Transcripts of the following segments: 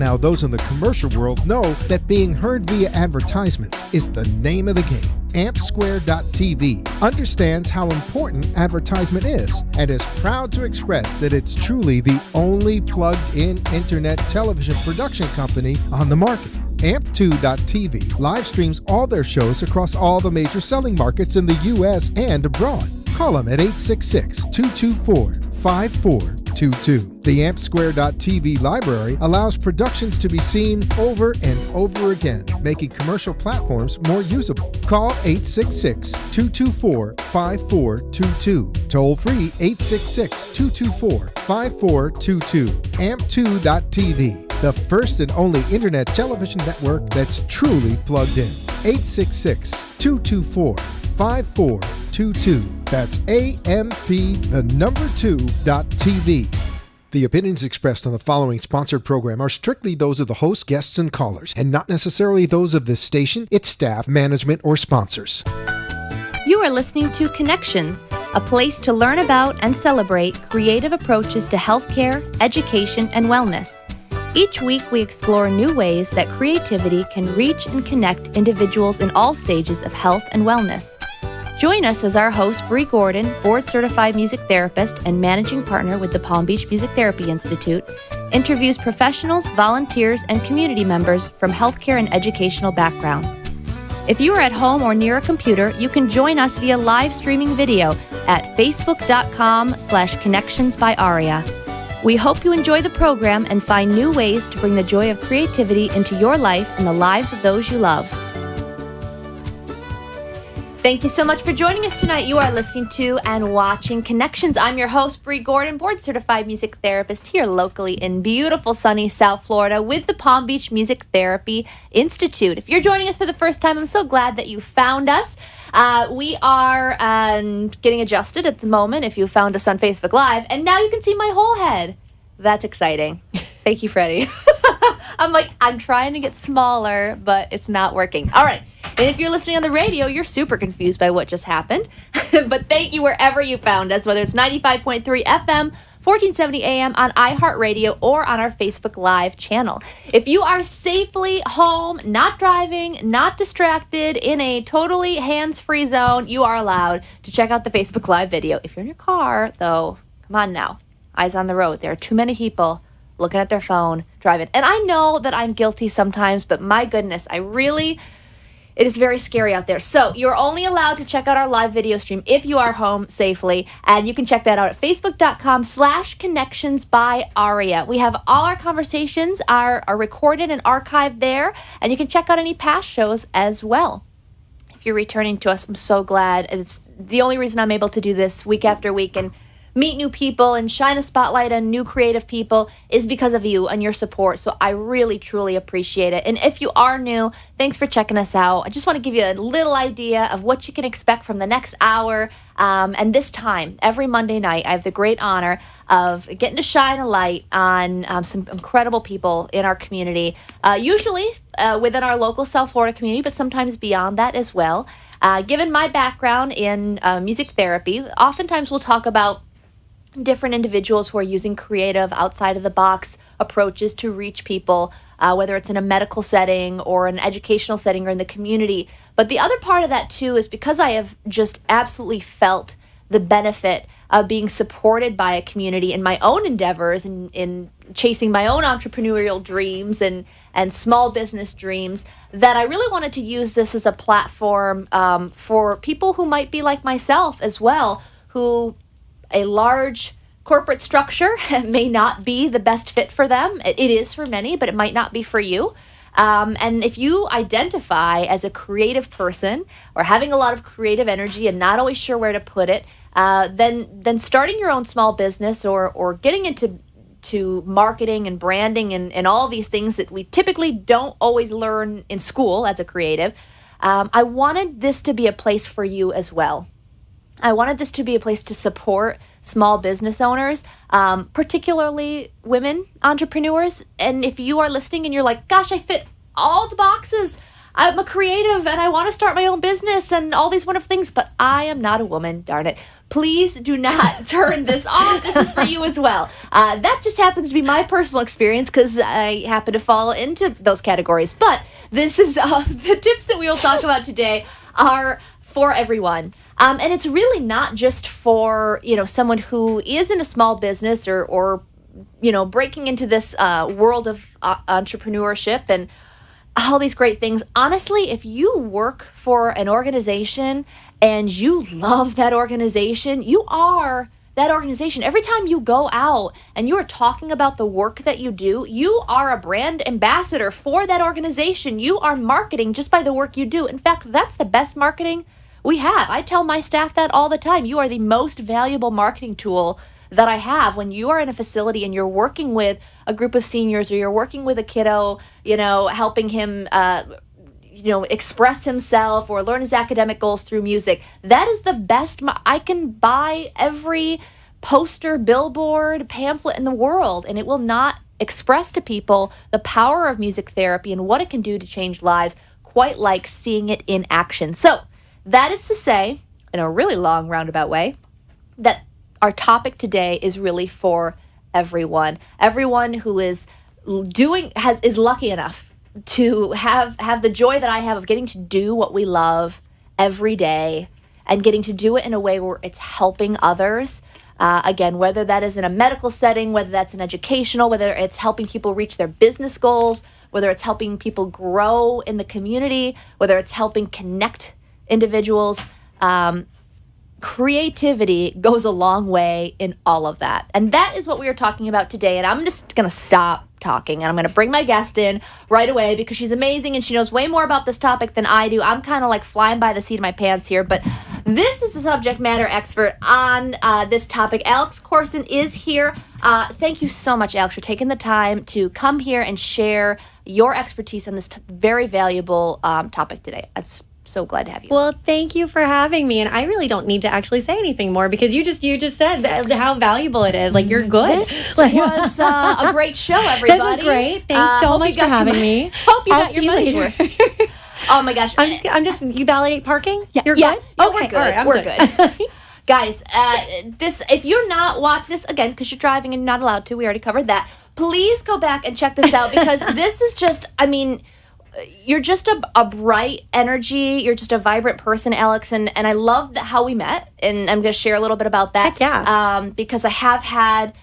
Now, those in the commercial world know that being heard via advertisements is the name of the game. AmpSquare.tv understands how important advertisement is and is proud to express that it's truly the only plugged-in internet television production company on the market. Amp2.tv live streams all their shows across all the major selling markets in the U.S. and abroad. Call them at 866-224-5422. The AmpSquare.tv library allows productions to be seen over and over again, making commercial platforms more usable. Call 866-224-5422. Toll free 866-224-5422. Amp2.tv, the first and only internet television network that's truly plugged in. 866-224-5422. That's AMP2.TV. The opinions expressed on the following sponsored program are strictly those of the host, guests, and callers, and not necessarily those of this station, its staff, management, or sponsors. You are listening to Connections, a place to learn about and celebrate creative approaches to healthcare, education, and wellness. Each week, we explore new ways that creativity can reach and connect individuals in all stages of health and wellness. Join us as our host, Bree Gordon, board-certified music therapist and managing partner with the Palm Beach Music Therapy Institute, interviews professionals, volunteers, and community members from healthcare and educational backgrounds. If you are at home or near a computer, you can join us via live streaming video at facebook.com/connectionsbyaria. We hope you enjoy the program and find new ways to bring the joy of creativity into your life and the lives of those you love. Thank you so much for joining us tonight. You are listening to and watching Connections. I'm your host, Bree Gordon, board-certified music therapist here locally in beautiful, sunny South Florida with the Palm Beach Music Therapy Institute. If you're joining us for the first time, I'm so glad that you found us. We are getting adjusted at the moment if you found us on Facebook Live, and now you can see my whole head. That's exciting. Thank you, Freddie. I'm trying to get smaller, but it's not working. All right. And if you're listening on the radio, you're super confused by what just happened. But thank you wherever you found us, whether it's 95.3 FM, 1470 AM on iHeartRadio, or on our Facebook Live channel. If you are safely home, not driving, not distracted, in a totally hands-free zone, you are allowed to check out the Facebook Live video. If you're in your car, though, come on now. Eyes on the road. There are too many people looking at their phone, driving. And I know that I'm guilty sometimes, but my goodness, it is very scary out there. So you're only allowed to check out our live video stream if you are home safely. And you can check that out at facebook.com/connectionsbyaria. We have all our conversations are recorded and archived there. And you can check out any past shows as well. If you're returning to us, I'm so glad. It's the only reason I'm able to do this week after week and meet new people and shine a spotlight on new creative people is because of you and your support. So I really, truly appreciate it. And if you are new, thanks for checking us out. I just want to give you a little idea of what you can expect from the next hour. And this time, every Monday night, I have the great honor of getting to shine a light on some incredible people in our community, usually within our local South Florida community, but sometimes beyond that as well. Given my background in music therapy, oftentimes we'll talk about different individuals who are using creative, outside-of-the-box approaches to reach people, whether it's in a medical setting or an educational setting or in the community. But the other part of that, too, is because I have just absolutely felt the benefit of being supported by a community in my own endeavors, in chasing my own entrepreneurial dreams and small business dreams, that I really wanted to use this as a platform for people who might be like myself as well, who a large corporate structure may not be the best fit for them. It is for many, but it might not be for you. And if you identify as a creative person or having a lot of creative energy and not always sure where to put it, then starting your own small business or getting into marketing and branding and all these things that we typically don't always learn in school as a creative, I wanted this to be a place for you as well. I wanted this to be a place to support small business owners, particularly women entrepreneurs. And if you are listening and you're like, gosh, I fit all the boxes, I'm a creative and I want to start my own business and all these wonderful things, but I am not a woman, darn it. Please do not turn this off. This is for you as well. That just happens to be my personal experience because I happen to fall into those categories. But this is the tips that we will talk about today are for everyone. And it's really not just for, someone who is in a small business or breaking into this world of entrepreneurship and all these great things. Honestly, if you work for an organization and you love that organization, you are that organization. Every time you go out and you are talking about the work that you do, you are a brand ambassador for that organization. You are marketing just by the work you do. In fact, that's the best marketing we have. I tell my staff that all the time. You are the most valuable marketing tool that I have. When you are in a facility and you're working with a group of seniors or you're working with a kiddo, helping him express himself or learn his academic goals through music. That is the best. I can buy every poster, billboard, pamphlet in the world, and it will not express to people the power of music therapy and what it can do to change lives, quite like seeing it in action. So that is to say, in a really long roundabout way, that our topic today is really for everyone. Everyone who is lucky enough to have the joy that I have of getting to do what we love every day and getting to do it in a way where it's helping others. Again, whether that is in a medical setting, whether that's in educational, whether it's helping people reach their business goals, whether it's helping people grow in the community, whether it's helping connect individuals. Creativity goes a long way in all of that. And that is what we are talking about today. And I'm just going to stop talking and I'm going to bring my guest in right away because she's amazing and she knows way more about this topic than I do. I'm kind of like flying by the seat of my pants here, but this is a subject matter expert on this topic. Alex Corson is here. Thank you so much, Alex, for taking the time to come here and share your expertise on this very valuable topic today. So glad to have you. Well, thank you for having me. And I really don't need to actually say anything more because you just said how valuable it is. Like, you're good. This was a great show, everybody. This was great. Thanks so much for having me. Hope you got your money's worth. Oh my gosh. I'm just you validate parking? Yeah. You're yeah. good? Oh, Okay. we're good. All right, we're good. Guys, if you're not watching this, again, because you're driving and you're not allowed to, we already covered that, please go back and check this out because this is just, you're just a bright energy. You're just a vibrant person, Alex, and I love how we met, and I'm going to share a little bit about that. Heck yeah. Because I have had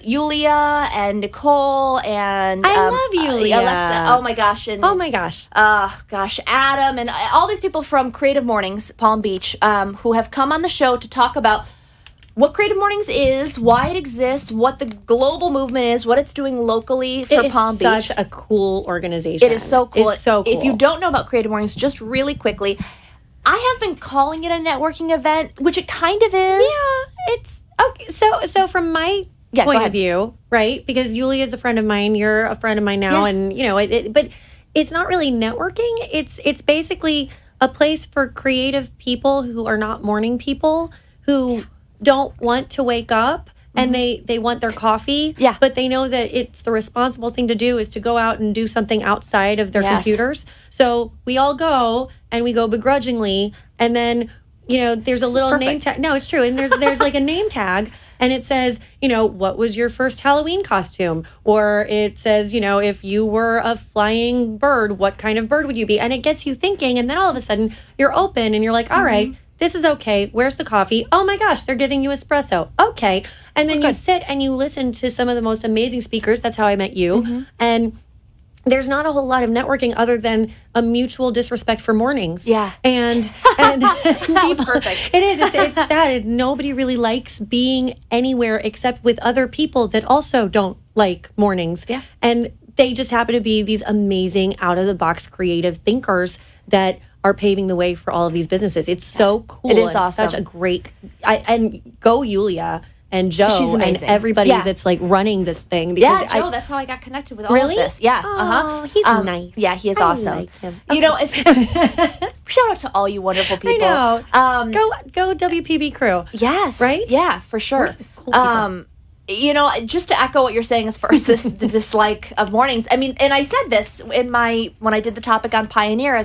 Yulia and Nicole and I love Yulia. Alexa. Oh my gosh! And Oh my gosh. Adam and all these people from Creative Mornings Palm Beach who have come on the show to talk about what Creative Mornings is, why it exists, what the global movement is, what it's doing locally for Palm Beach. It is such a cool organization. It is so cool. It's so cool. If you don't know about Creative Mornings, just really quickly, I have been calling it a networking event, which it kind of is. Yeah, it's okay. So from my point of view, right? Because Yulia is a friend of mine, you're a friend of mine now, Yes. and but it's not really networking. It's basically a place for creative people who are not morning people who don't want to wake up and they want their coffee. Yeah. But they know that it's the responsible thing to do is to go out and do something outside of their computers. So we all go and we go begrudgingly, and then there's a little name tag. No, it's true. And there's like a name tag, and it says, what was your first Halloween costume? Or it says, if you were a flying bird, what kind of bird would you be? And it gets you thinking, and then all of a sudden you're open and you're like, all right, this is okay. Where's the coffee? Oh my gosh, they're giving you espresso. Okay. And then you sit and you listen to some of the most amazing speakers. That's how I met you. And there's not a whole lot of networking other than a mutual disrespect for mornings. Yeah. And That was perfect. It is. It's that. Nobody really likes being anywhere except with other people that also don't like mornings. Yeah. And they just happen to be these amazing out-of-the-box creative thinkers that are paving the way for all of these businesses. It's so cool. It is and awesome. Such a great... and go Yulia and Joe She's and amazing. everybody Yeah. that's like running this thing. Yeah, Because Joe, that's how I got connected with all Really? of this. Yeah. Oh, he's nice. Yeah, he is I awesome. like him. It's shout out to all you wonderful people. I know. Go WPB crew. Yes. Right? Yeah, for sure. We're some cool people. just to echo what you're saying as far as the dislike of mornings. I mean, and I said this when I did the topic on Pioneer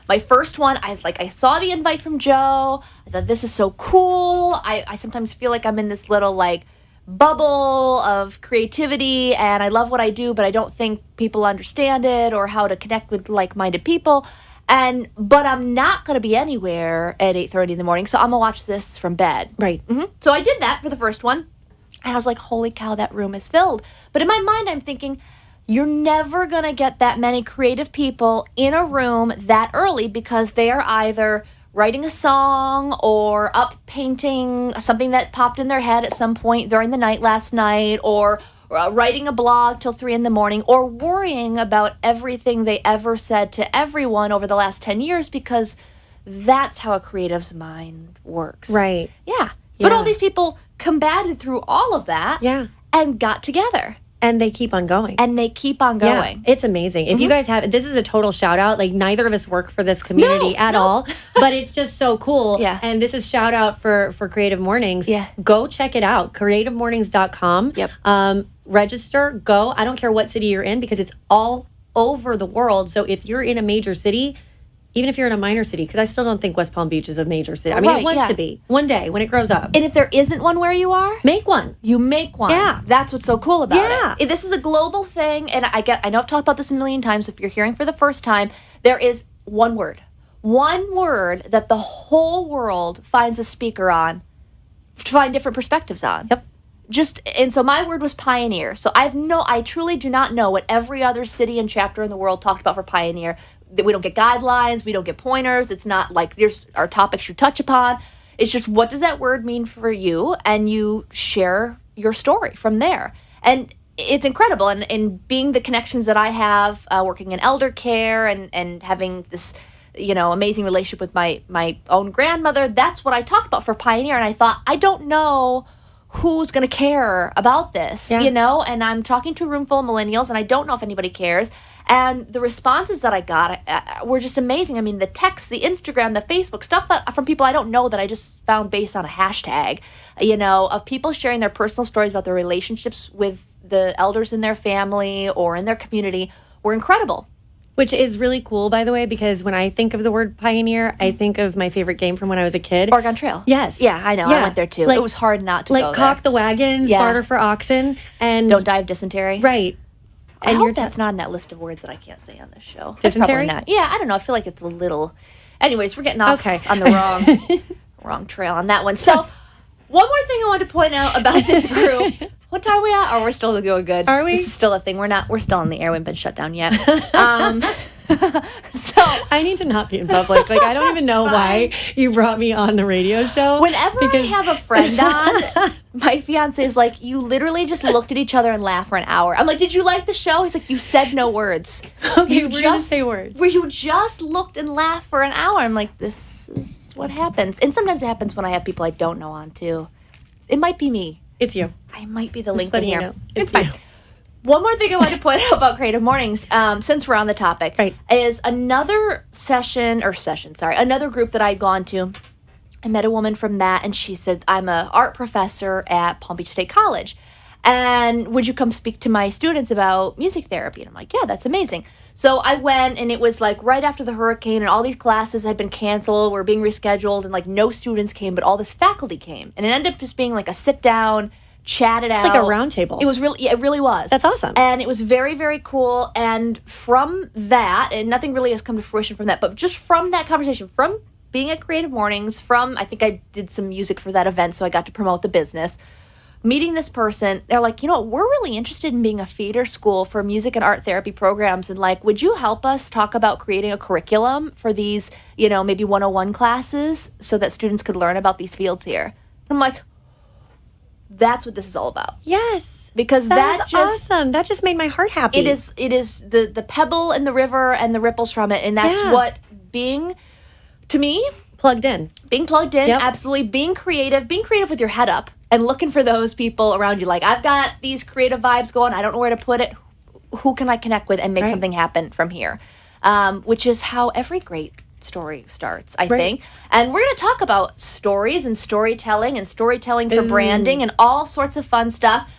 my first one. I was like, I saw the invite from Joe. I thought, this is so cool. I sometimes feel like I'm in this little like bubble of creativity, and I love what I do, but I don't think people understand it or how to connect with like-minded people. But I'm not going to be anywhere at 8:30 in the morning, so I'm going to watch this from bed. Right. Mm-hmm. So I did that for the first one. And I was like, holy cow, that room is filled. But in my mind, I'm thinking, you're never going to get that many creative people in a room that early because they are either writing a song or up painting something that popped in their head at some point during the night last night, or writing a blog till 3 in the morning, or worrying about everything they ever said to everyone over the last 10 years, because that's how a creative's mind works. Right. Yeah. But all these people combated through all of that and got together. And they keep on going. Yeah, it's amazing. If you guys have, this is a total shout out. Like, neither of us work for this community at all, but it's just so cool. Yeah. And this is shout out for Creative Mornings. Yeah. Go check it out. CreativeMornings.com. Yep. Register, go. I don't care what city you're in, because it's all over the world. So if you're in a major city, even if you're in a minor city, because I still don't think West Palm Beach is a major city. I mean, it wants to be one day when it grows up. And if there isn't one where you are, make one. You make one. Yeah. That's what's so cool about it. This is a global thing, and I know I've talked about this a million times. If you're hearing for the first time, there is one word that the whole world finds a speaker on to find different perspectives on. Yep. And so my word was pioneer. So I truly do not know what every other city and chapter in the world talked about for pioneer. We don't get guidelines, we don't get pointers. It's not like there's our topics you touch upon. It's just, what does that word mean for you? And you share your story from there. And it's incredible. And being the connections that I have, working in elder care and having this, amazing relationship with my own grandmother, that's what I talked about for Pioneer. And I thought, I don't know who's going to care about this, and I'm talking to a room full of millennials, and I don't know if anybody cares. And the responses that I got were just amazing. I mean, the text, the Instagram, the Facebook, stuff from people I don't know that I just found based on a hashtag, of people sharing their personal stories about their relationships with the elders in their family or in their community were incredible. Which is really cool, by the way, because when I think of the word pioneer, I think of my favorite game from when I was a kid. Oregon Trail. Yes. Yeah, I know. I went there too. It was hard not to go there. Like Cock the Wagon, Sparta for Oxen, and Don't Die of Dysentery. Right. I hope that's not on that list of words that I can't say on this show. Dysentery? Probably not. Yeah, I don't know. I feel like it's a little... Anyways, we're getting off on the wrong trail on that one. So, one more thing I wanted to point out about this group. What time are we at? Oh, we're still doing good. Are we? This is still a thing. We're still on the air. We haven't been shut down yet. So I need to not be in public. Like, I don't even know why you brought me on the radio show. Whenever I have a friend on, my fiance is like, you literally just looked at each other and laughed for an hour. I'm like, did you like the show? He's like, you said no words. Okay, we're gonna say words. Where you just looked and laughed for an hour. I'm like, this is what happens. And sometimes it happens when I have people I don't know on too. It might be me. It's you. I might be the link in here. You know. It's fine. One more thing I wanted to point out about Creative Mornings, since we're on the topic, is another another group that I'd gone to. I met a woman from that, and she said, I'm an art professor at Palm Beach State College, and would you come speak to my students about music therapy? And I'm like, yeah, that's amazing. So I went, and it was like right after the hurricane, and all these classes had been canceled, were being rescheduled, and like no students came, but all this faculty came. And it ended up just being like a sit-down, chatted out. It's like a round table. It was really, it really was. That's awesome. And it was very, very cool. And from that, and nothing really has come to fruition from that, but just from that conversation, from being at Creative Mornings, I think I did some music for that event, so I got to promote the business. Meeting this person, they're like, we're really interested in being a feeder school for music and art therapy programs. And like, would you help us talk about creating a curriculum for these, maybe 101 classes so that students could learn about these fields here? I'm like, that's what this is all about. Yes. Because that just awesome. That just made my heart happy. It is the pebble in the river and the ripples from it. And that's what being, to me, plugged in. Being plugged in, absolutely. Being creative with your head up and looking for those people around you. Like, I've got these creative vibes going. I don't know where to put it. Who can I connect with and make something happen from here? Which is how every great story starts, I think. And we're going to talk about stories and storytelling for branding and all sorts of fun stuff.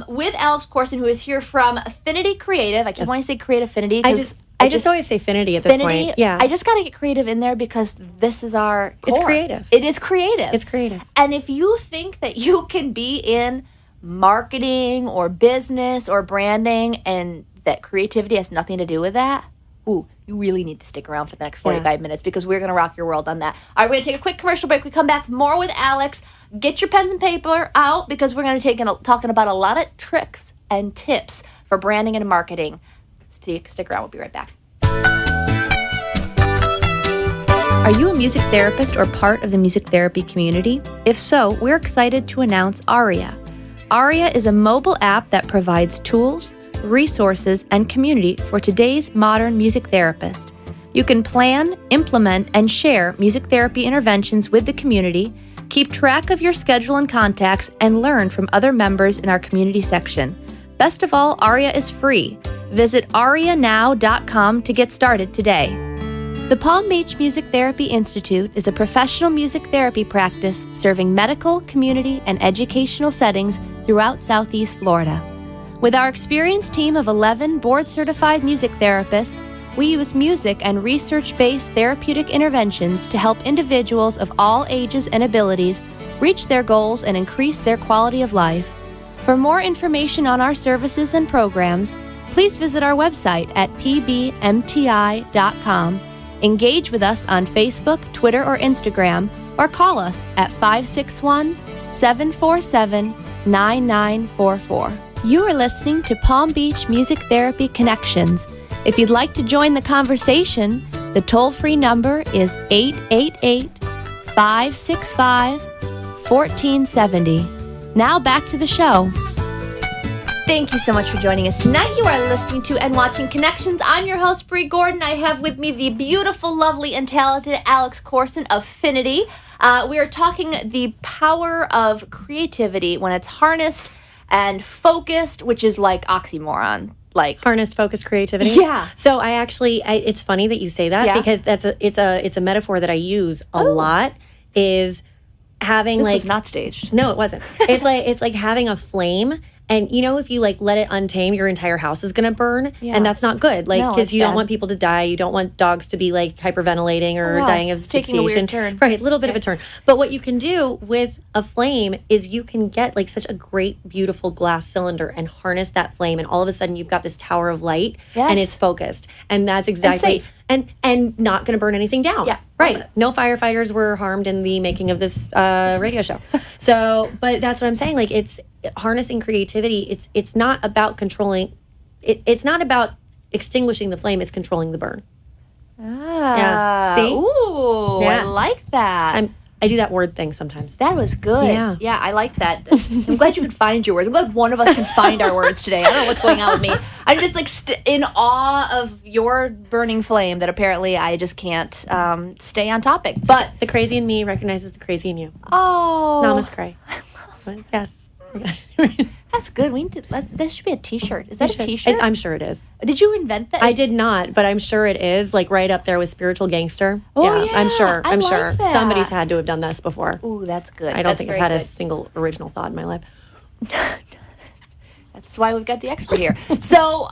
with Alex Corson, who is here from Affinity Creative. I keep wanting to say Creative Affinity because I just always say Finity at this point. Yeah. I just got to get creative in there because this is our core. It's creative. It is creative. It's creative. And if you think that you can be in marketing or business or branding and that creativity has nothing to do with that, you really need to stick around for the next 45 minutes because we're going to rock your world on that. All right, we're going to take a quick commercial break. We come back more with Alex. Get your pens and paper out because we're going to talking about a lot of tricks and tips for branding and marketing. Stick around. We'll be right back. Are you a music therapist or part of the music therapy community? If so, we're excited to announce Aria. Aria is a mobile app that provides tools, resources, and community for today's modern music therapist. You can plan, implement, and share music therapy interventions with the community, keep track of your schedule and contacts, and learn from other members in our community section. Best of all, Aria is free. Visit arianow.com to get started today. The Palm Beach Music Therapy Institute is a professional music therapy practice serving medical, community, and educational settings throughout Southeast Florida. With our experienced team of 11 board-certified music therapists, we use music and research-based therapeutic interventions to help individuals of all ages and abilities reach their goals and increase their quality of life. For more information on our services and programs, please visit our website at pbmti.com, engage with us on Facebook, Twitter, or Instagram, or call us at 561-747-9944. You are listening to Palm Beach Music Therapy Connections. If you'd like to join the conversation, the toll-free number is 888-565-1470. Now back to the show. Thank you so much for joining us tonight. You are listening to and watching Connections. I'm your host, Bree Gordon. I have with me the beautiful, lovely, and talented Alex Corson of Affinity. We are talking the power of creativity when it's harnessed and focused, which is like oxymoron. Like harnessed, focused creativity. Yeah. So it's funny that you say that because it's a metaphor that I use a lot. Is having this was not staged. No, it wasn't. It's like having a flame. And if you let it untame, your entire house is going to burn, and that's not good. Because you don't want people to die, you don't want dogs to be hyperventilating or dying of asphyxiation. Taking a weird turn, right? A little bit of a turn. But what you can do with a flame is you can get such a great, beautiful glass cylinder and harness that flame, and all of a sudden you've got this tower of light, and it's focused, and that's exactly. And safe. And not going to burn anything down. Yeah. Right. No firefighters were harmed in the making of this radio show. So, but that's what I'm saying. It's harnessing creativity. It's not about controlling. It's not about extinguishing the flame. It's controlling the burn. Yeah. See? Ooh, I like that. I do that word thing sometimes. That was good. Yeah, I like that. I'm glad you could find your words. I'm glad one of us can find our words today. I don't know what's going on with me. I'm just in awe of your burning flame that apparently I just can't stay on topic. But the crazy in me recognizes the crazy in you. Oh. Namaskar. Yes. That's good. That should be a T-shirt. Is that a T-shirt? I'm sure it is. Did you invent that? I did not, but I'm sure it is. Right up there with spiritual gangster. Oh yeah, I'm sure. I like sure. That. Somebody's had to have done this before. Ooh, that's good. I don't think I've had a single original thought in my life. That's why we've got the expert here. So,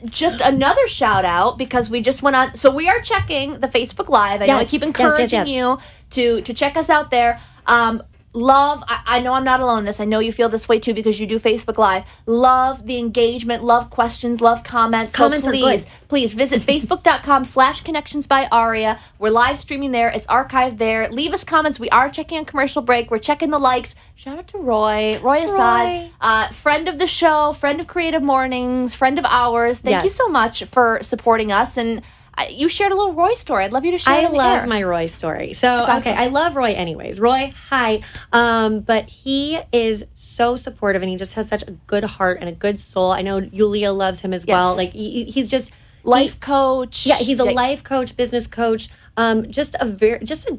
just another shout out because we just went on. So we are checking the Facebook Live. I know I keep encouraging you to check us out there. Love, I know I'm not alone in this. I know you feel this way too because you do Facebook Live. Love the engagement, love questions, love comments. Comments so please visit facebook.com/connections by Aria. We're live streaming there. It's archived there. Leave us comments. We are checking on commercial break. We're checking the likes. Shout out to Roy Assad, friend of the show, friend of Creative Mornings, friend of ours. Thank you so much for supporting us. And you shared a little Roy story. I'd love you to share it in the air. I love my Roy story. So, awesome. I love Roy anyways. Roy, hi. But he is so supportive and he just has such a good heart and a good soul. I know Yulia loves him as well. He's just... Life coach. Yeah, he's a life coach, business coach. Just a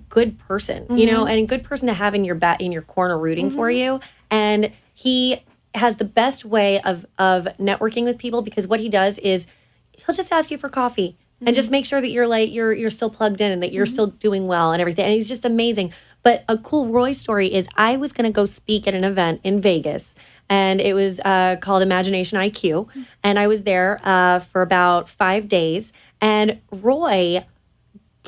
good person, and a good person to have in your corner rooting for you. And he has the best way of networking with people because what he does is he'll just ask you for coffee. And just make sure that you're still plugged in and that you're still doing well and everything. And he's just amazing. But a cool Roy story is I was going to go speak at an event in Vegas. and it was called Imagination IQ. And I was there for about 5 days. And Roy,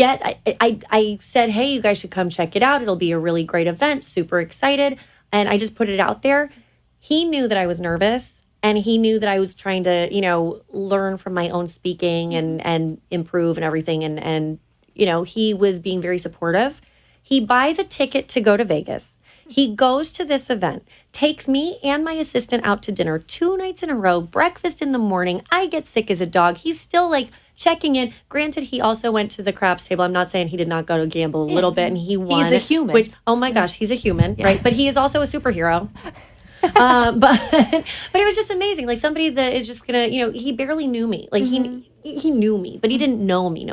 I said, hey, you guys should come check it out. It'll be a really great event. Super excited. And I just put it out there. He knew that I was nervous. And he knew that I was trying to, learn from my own speaking and improve and everything. And he was being very supportive. He buys a ticket to go to Vegas. He goes to this event, takes me and my assistant out to dinner 2 nights in a row, breakfast in the morning. I get sick as a dog. He's still like checking in. Granted, he also went to the craps table. I'm not saying he did not go to gamble a little bit, and he won. He's a human. Which, oh my gosh, he's a human, right? But he is also a superhero. But it was just amazing. Like somebody that is just gonna, he barely knew me. Like he knew me, but he didn't know me,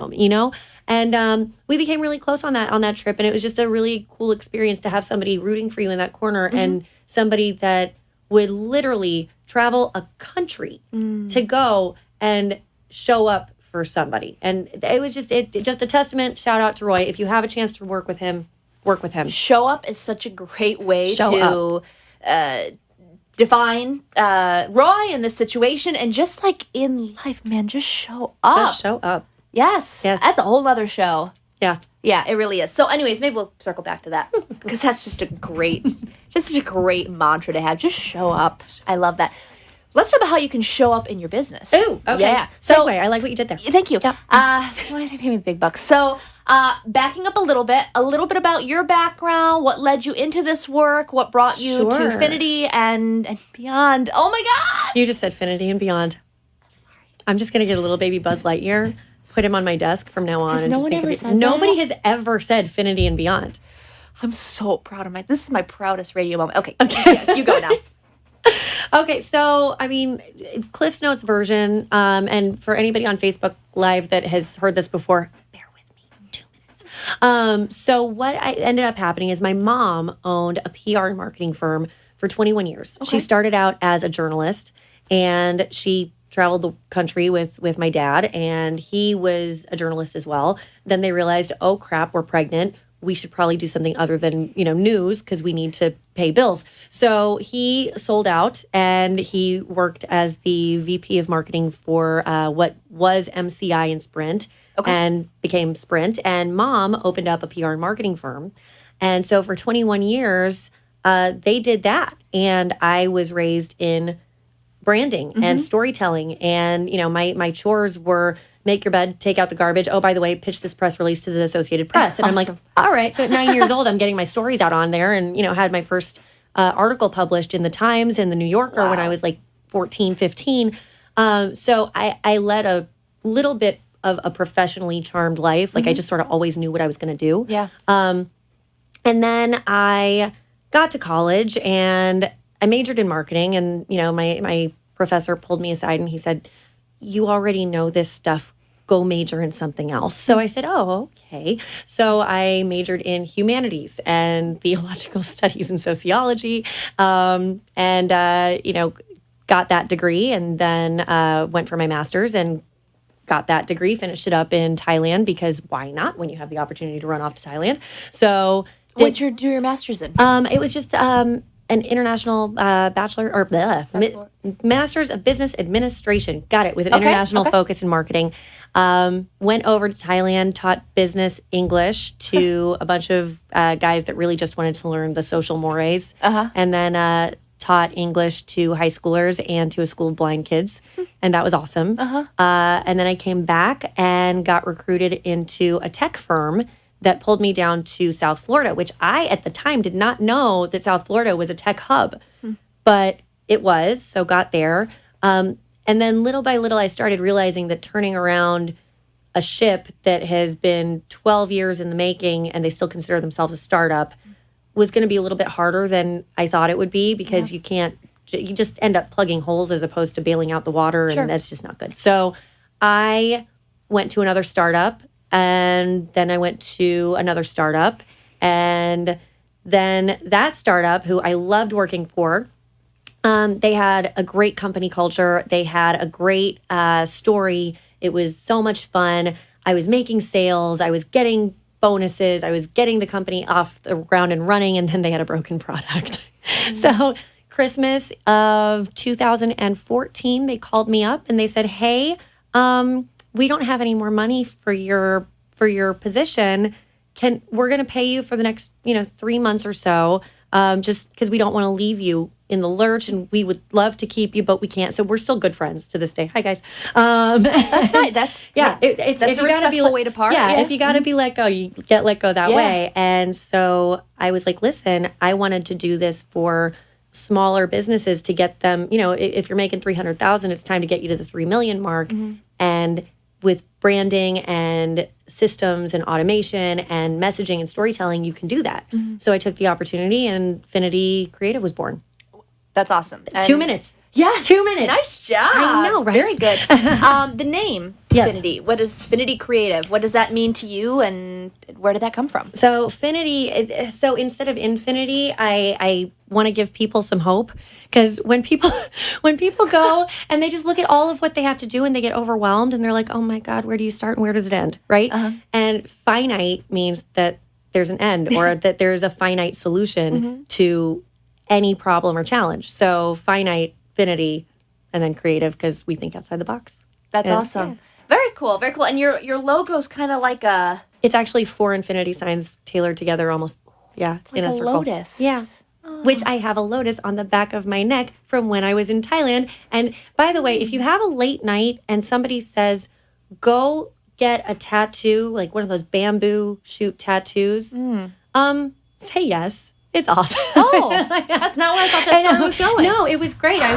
And we became really close on that trip, and it was just a really cool experience to have somebody rooting for you in that corner, and somebody that would literally travel a country to go and show up for somebody. And it was just a testament. Shout out to Roy. If you have a chance to work with him, work with him. Show up is such a great way to define Roy in this situation, and just like in life, man, just show up. Just show up. Yes. That's a whole nother show. Yeah. Yeah, it really is. So anyways, maybe we'll circle back to that because that's just such a great mantra to have. Just show up. I love that. Let's talk about how you can show up in your business. Ooh, okay. Yeah. So I like what you did there. Thank you. Yep. So I think pay me the big bucks. So backing up a little bit about your background, what led you into this work, what brought you to Finity and beyond. Oh my God! You just said Finity and beyond. I'm sorry. I'm just gonna get a little baby Buzz Lightyear, put him on my desk from now on. Has and no just one think ever of said Nobody that? has ever said Finity and beyond. I'm so proud of this is my proudest radio moment. Okay. Yeah, you go now. Okay, so I mean, Cliff's Notes version, and for anybody on Facebook Live that has heard this before, bear with me 2 minutes. So what I ended up happening is my mom owned a PR and marketing firm for 21 years. Okay. She started out as a journalist, and she traveled the country with my dad, and he was a journalist as well. Then they realized, oh crap, we're pregnant. We should probably do something other than, news because we need to pay bills. So he sold out, and he worked as the VP of marketing for what was MCI and Sprint, and became Sprint. And Mom opened up a PR and marketing firm. And so for 21 years, they did that. And I was raised in branding and storytelling. And, my chores were make your bed, take out the garbage. Oh, by the way, pitch this press release to the Associated Press. And I'm like, all right. So at 9 years old, I'm getting my stories out on there, and, had my first article published in the Times and the New Yorker when I was like 14, 15. So I led a little bit of a professionally charmed life. Like I just sort of always knew what I was going to do. Yeah. And then I got to college and I majored in marketing, and, my professor pulled me aside and he said, you already know this stuff, go major in something else. So I said, oh, okay. So I majored in humanities and theological studies and sociology, and got that degree, and then went for my master's and got that degree, finished it up in Thailand because why not when you have the opportunity to run off to Thailand. So What'd you do your master's in? it was just an international bachelor or master's of business administration. Got it, with an international focus in marketing. Went over to Thailand, taught business English to a bunch of guys that really just wanted to learn the social mores. And then taught English to high schoolers and to a school of blind kids. And that was awesome. And then I came back and got recruited into a tech firm that pulled me down to South Florida, which I, at the time, did not know that South Florida was a tech hub. But it was, so got there. And then little by little, I started realizing that turning around a ship that has been 12 years in the making and they still consider themselves a startup was going to be a little bit harder than I thought it would be, because you just end up plugging holes as opposed to bailing out the water, and that's just not good. So I went to another startup, and then I went to another startup, and then that startup, who I loved working for, they had a great company culture. They had a great story. It was so much fun. I was making sales. I was getting bonuses. I was getting the company off the ground and running, and then they had a broken product. So Christmas of 2014, they called me up and they said, "Hey, we don't have any more money for your position. We're going to pay you for the next 3 months or so, just because we don't want to leave you in the lurch, and we would love to keep you, but we can't. So we're still good friends to this day. Hi guys. That's nice. That's That's a respectful way to part. Yeah, if you got to be let go, you get let go that way. And so I was like, listen, I wanted to do this for smaller businesses to get them. If you're making 300,000, it's time to get you to the 3 million mark, and with branding and systems and automation and messaging and storytelling, you can do that. So I took the opportunity, and Finity Creative was born. That's awesome. And 2 minutes. Yeah. 2 minutes. Nice job. I know, right? Very good. The name, Yes. Finity. What is Finity Creative? What does that mean to you, and where did that come from? So Finity, so instead of infinity, I want to give people some hope, because when people go and they just look at all of what they have to do and they get overwhelmed and they're like, oh my God, where do you start and where does it end, right? And finite means that there's an end, or that there's a finite solution to any problem or challenge. So finite, finity, and then creative, because we think outside the box. That's awesome. Yeah. Very cool. Very cool. And your logo's kind of like a... It's actually 4 infinity signs tailored together almost, it's like in a circle. Lotus. Yeah. Oh. Which I have a lotus on the back of my neck from when I was in Thailand. And by the way, if you have a late night and somebody says, go get a tattoo, like one of those bamboo shoot tattoos, say yes. It's awesome. Oh, that's not where I thought that story was going. No, it was great. I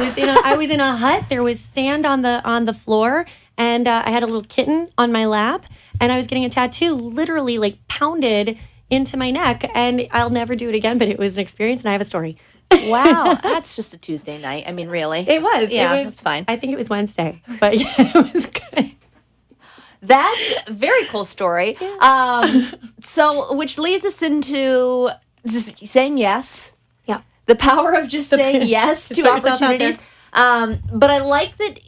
was in a hut. There was sand on the floor, and I had a little kitten on my lap, and I was getting a tattoo literally like pounded into my neck, and I'll never do it again. But it was an experience, and I have a story. Wow, that's just a Tuesday night. I mean, really, it was. Yeah, that's fine. I think it was Wednesday, but yeah, it was good. That's a very cool story. Yeah. So, which leads us into just saying yes. Yeah. The power of just saying yes to opportunities. But I like that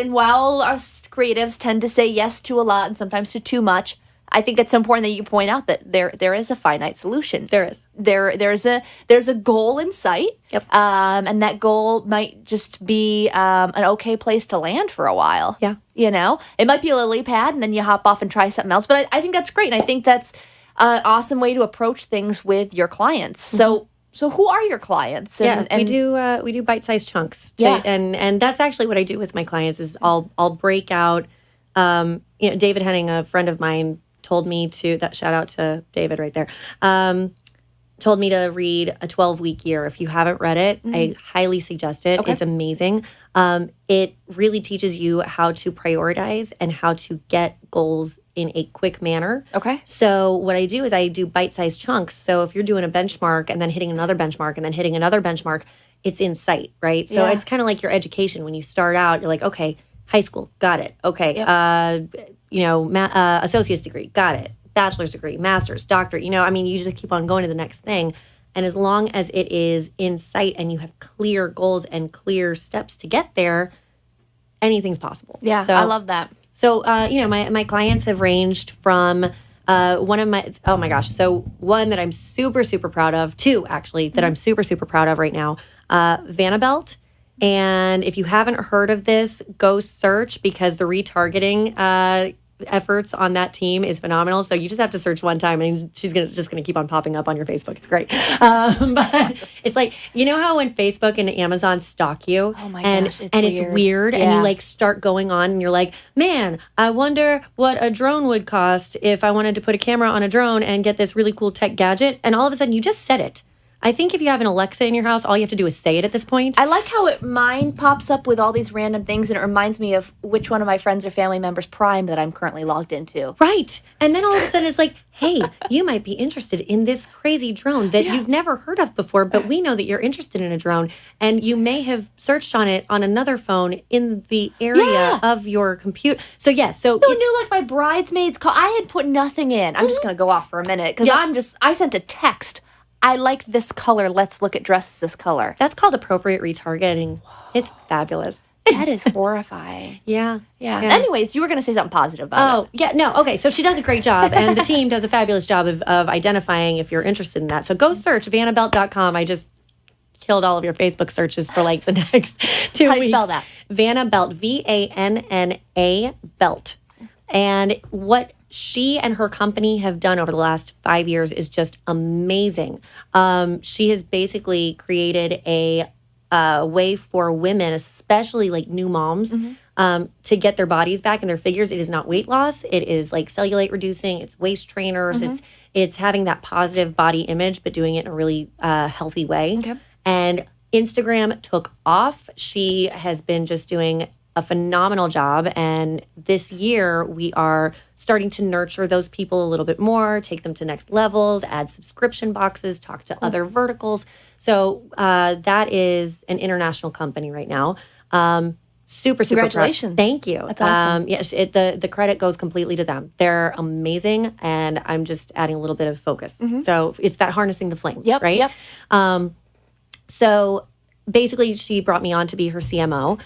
while us creatives tend to say yes to a lot and sometimes to too much, I think it's important that you point out that there is a finite solution. There is. There's a goal in sight. Yep. And that goal might just be an okay place to land for a while. Yeah. It might be a lily pad and then you hop off and try something else. But I think that's great. And I think that's an awesome way to approach things with your clients. So who are your clients? And we do bite-sized chunks. And that's actually what I do with my clients is I'll break out. David Henning, a friend of mine, told me shout out to David right there. Told me to read A 12-Week Year. If you haven't read it, I highly suggest it. Okay. It's amazing. It really teaches you how to prioritize and how to get goals in a quick manner. Okay. So what I do is I do bite-sized chunks. So if you're doing a benchmark and then hitting another benchmark and then hitting another benchmark, it's in sight, right? So it's kind of like your education. When you start out, you're like, okay, high school, got it. Okay, associate's degree, got it. Bachelor's degree, master's, doctorate, you just keep on going to the next thing. And as long as it is in sight and you have clear goals and clear steps to get there, anything's possible. Yeah, so, I love that. So, my clients have ranged from one that I'm super, super proud of, 2 actually, that I'm super, super proud of right now, Vanabelt. And if you haven't heard of this, go search, because the retargeting efforts on that team is phenomenal. So you just have to search one time and she's just gonna keep on popping up on your Facebook. It's great. But it's like, how when Facebook and Amazon stalk you, oh my gosh, it's weird yeah. and you like start going on and you're like, man, I wonder what a drone would cost if I wanted to put a camera on a drone and get this really cool tech gadget. And all of a sudden you just said it. I think if you have an Alexa in your house, all you have to do is say it at this point. I like how mine pops up with all these random things, and it reminds me of which one of my friends or family members' Prime that I'm currently logged into. Right. And then all of a sudden it's like, hey, you might be interested in this crazy drone that you've never heard of before, but we know that you're interested in a drone, and you may have searched on it on another phone in the area of your computer. So, so who knew, like, my bridesmaid's call? I had put nothing in. I'm just going to go off for a minute, because I sent a text. I like this color. Let's look at dresses this color. That's called appropriate retargeting. Whoa. It's fabulous. That is horrifying. Yeah. Anyways, you were going to say something positive about it. Oh, yeah. No. Okay. So she does a great job, and the team does a fabulous job of identifying if you're interested in that. So go search vanabelt.com. I just killed all of your Facebook searches for like the next 2 weeks. How do you spell that? Vanna Belt, VANNA Belt. And what she and her company have done over the last 5 years is just amazing. She has basically created a way for women, especially like new moms, to get their bodies back and their figures. It is not weight loss. It is like cellulite reducing. It's waist trainers. It's having that positive body image, but doing it in a really healthy way. Okay. And Instagram took off. She has been just doing a phenomenal job. And this year we are starting to nurture those people a little bit more, take them to next levels, add subscription boxes, talk to other verticals. So that is an international company right now. Super Congratulations. Thank you. That's awesome. Yes, the credit goes completely to them. They're amazing, and I'm just adding a little bit of focus. So it's that harnessing the flame, Yep, right? yep. So basically, she brought me on to be her CMO.